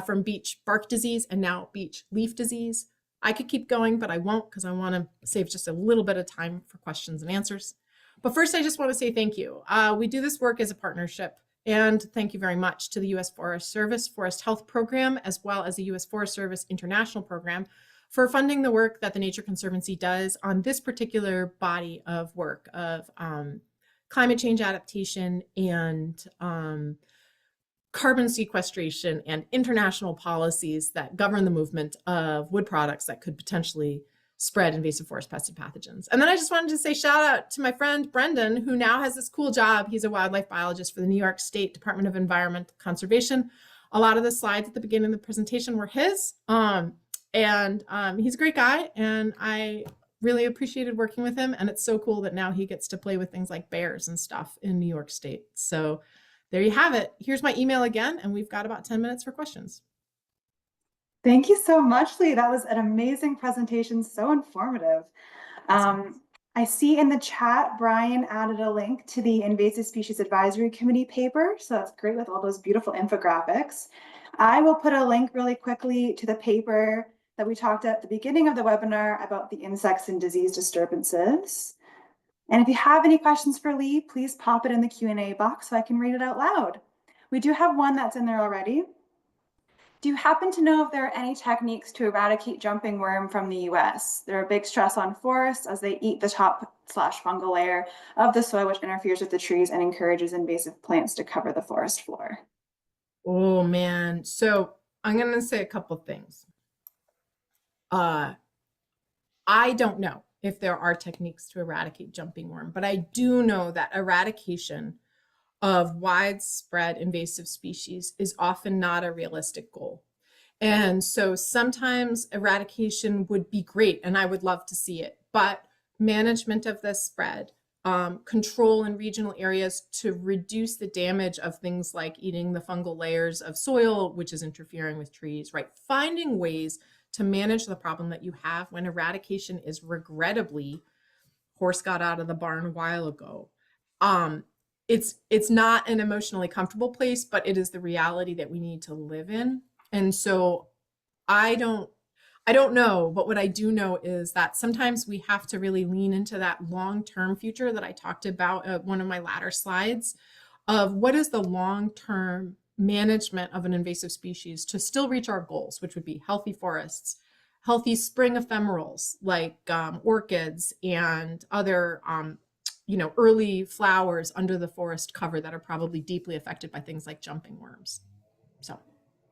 from beech bark disease and now beech leaf disease. I could keep going, but I won't, because I want to save just a little bit of time for questions and answers. But first, I just want to say thank you. We do this work as a partnership, and thank you very much to the U.S. Forest Service Forest Health Program, as well as the U.S. Forest Service International Program, for funding the work that the Nature Conservancy does on this particular body of work of climate change adaptation and carbon sequestration and international policies that govern the movement of wood products that could potentially spread invasive forest pests and pathogens. And then I just wanted to say shout out to my friend Brendan, who now has this cool job. He's a wildlife biologist for the New York State Department of Environmental Conservation. A lot of the slides at the beginning of the presentation were his. And he's a great guy, and I really appreciated working with him. And it's so cool that now he gets to play with things like bears and stuff in New York State. So there you have it. Here's my email again, and we've got about 10 minutes for questions. Thank you so much, Leigh. That was an amazing presentation, so informative. I see in the chat, Brian added a link to the Invasive Species Advisory Committee paper. So that's great with all those beautiful infographics. I will put a link really quickly to the paper that we talked at the beginning of the webinar about the insects and disease disturbances. And if you have any questions for Leigh, please pop it in the Q&A box so I can read it out loud. We do have one that's in there already. Do you happen to know if there are any techniques to eradicate jumping worm from the US? They're a big stress on forests as they eat the top/fungal layer of the soil, which interferes with the trees and encourages invasive plants to cover the forest floor. Oh man, so I'm going to say a couple things. I don't know if there are techniques to eradicate jumping worm, but I do know that eradication of widespread invasive species is often not a realistic goal. And so sometimes eradication would be great, and I would love to see it, but management of the spread, control in regional areas to reduce the damage of things like eating the fungal layers of soil, which is interfering with trees, right? Finding ways to manage the problem that you have when eradication is regrettably horse got out of the barn a while ago. it's not an emotionally comfortable place, but it is the reality that we need to live in. And so I don't I don't know, but what I do know is that sometimes we have to really lean into that long-term future that I talked about at one of my latter slides of what is the long-term management of an invasive species to still reach our goals, which would be healthy forests, healthy spring ephemerals like orchids and other early flowers under the forest cover that are probably deeply affected by things like jumping worms. So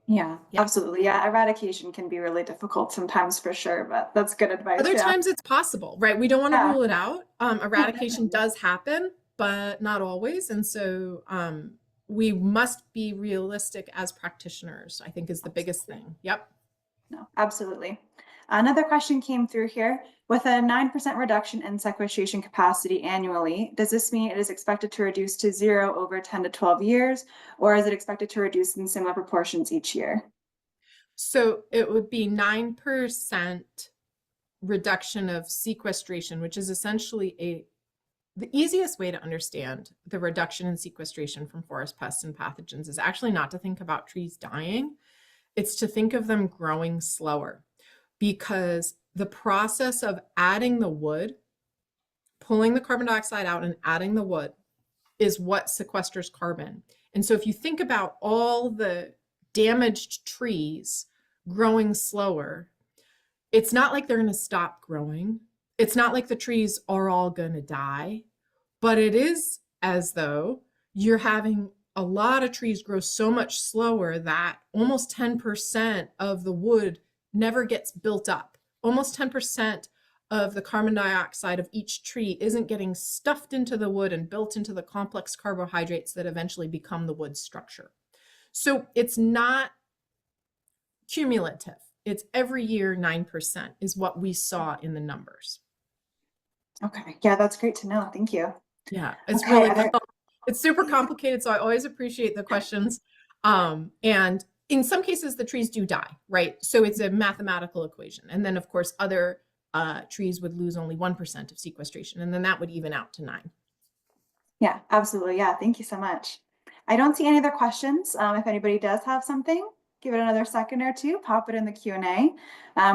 Yeah, yeah. absolutely. Yeah, eradication can be really difficult sometimes for sure, but that's good advice. Other Yeah. times it's possible, right? We don't want to Yeah. rule it out. No, Eradication definitely. does happen, but not always. And so we must be realistic as practitioners, I think is the biggest Absolutely. thing. Yep. No, absolutely. Another question came through here. With a 9% reduction in sequestration capacity annually, does this mean it is expected to reduce to zero over 10 to 12 years, or is it expected to reduce in similar proportions each year? So it would be 9% reduction of sequestration, which is essentially the easiest way to understand the reduction in sequestration from forest pests and pathogens is actually not to think about trees dying. It's to think of them growing slower because the process of adding the wood, pulling the carbon dioxide out and adding the wood is what sequesters carbon. And so if you think about all the damaged trees growing slower, it's not like they're going to stop growing. It's not like the trees are all going to die, but it is as though you're having a lot of trees grow so much slower that almost 10% of the wood never gets built up. Almost 10% of the carbon dioxide of each tree isn't getting stuffed into the wood and built into the complex carbohydrates that eventually become the wood structure. So it's not cumulative. It's every year 9% is what we saw in the numbers. Okay. Yeah, that's great to know. Thank you. Yeah, it's Okay. really it's super complicated, so I always appreciate the questions. And in some cases, the trees do die, right? So it's a mathematical equation. And then, of course, other trees would lose only 1% of sequestration, and then that would even out to 9. Yeah, absolutely. Yeah, thank you so much. I don't see any other questions. If anybody does have something, give it another second or two, pop it in the Q&A.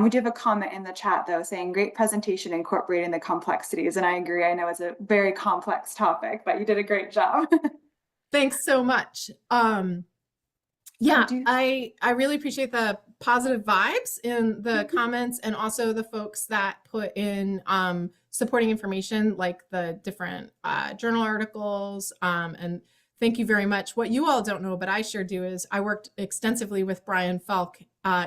We do have a comment in the chat though saying great presentation incorporating the complexities. And I agree, I know it's a very complex topic, but you did a great job. Thanks so much. I Yeah, do. I really appreciate the positive vibes in the comments and also the folks that put in supporting information like the different journal articles. And thank you very much. What you all don't know, but I sure do, is I worked extensively with Brian Falk.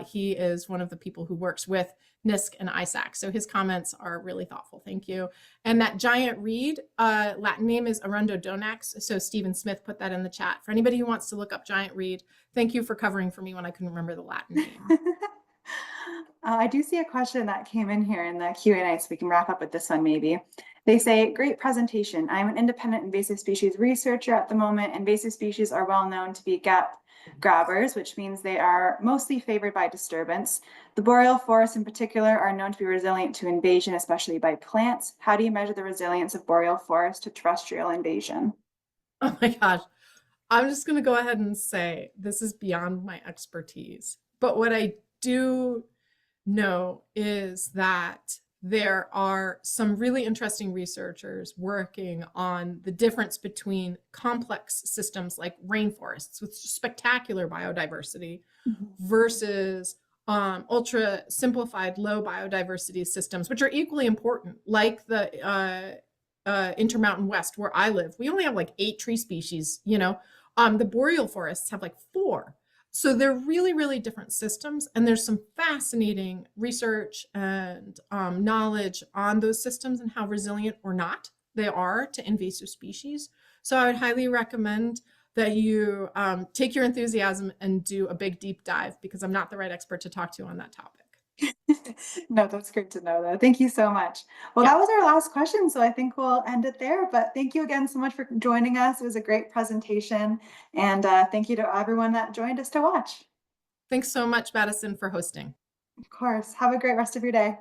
He is one of the people who works with NISC and ISAC. So his comments are really thoughtful. Thank you. And that giant reed, Latin name is Arundodonax. So Stephen Smith put that in the chat. For anybody who wants to look up giant reed, thank you for covering for me when I couldn't remember the Latin name. I do see a question that came in here in the Q&A, so we can wrap up with this one maybe. They say, great presentation. I'm an independent invasive species researcher at the moment. Invasive species are well known to be gap grabbers, which means they are mostly favored by disturbance. The boreal forests in particular are known to be resilient to invasion, especially by plants. How do you measure the resilience of boreal forest to terrestrial invasion? Oh my gosh. I'm just going to go ahead and say this is beyond my expertise. But what I do know is that there are some really interesting researchers working on the difference between complex systems like rainforests with spectacular biodiversity versus ultra simplified low biodiversity systems, which are equally important, like the Intermountain West where I live. We only have like 8 tree species, the boreal forests have like 4. So they're really, really different systems. And there's some fascinating research and knowledge on those systems and how resilient or not they are to invasive species. So I would highly recommend that you take your enthusiasm and do a big deep dive because I'm not the right expert to talk to on that topic. No, that's great to know though. Thank you so much. Well, Yeah. that was our last question, so I think we'll end it there. But thank you again so much for joining us. It was a great presentation. And thank you to everyone that joined us to watch. Thanks so much, Madison, for hosting. Of course. Have a great rest of your day.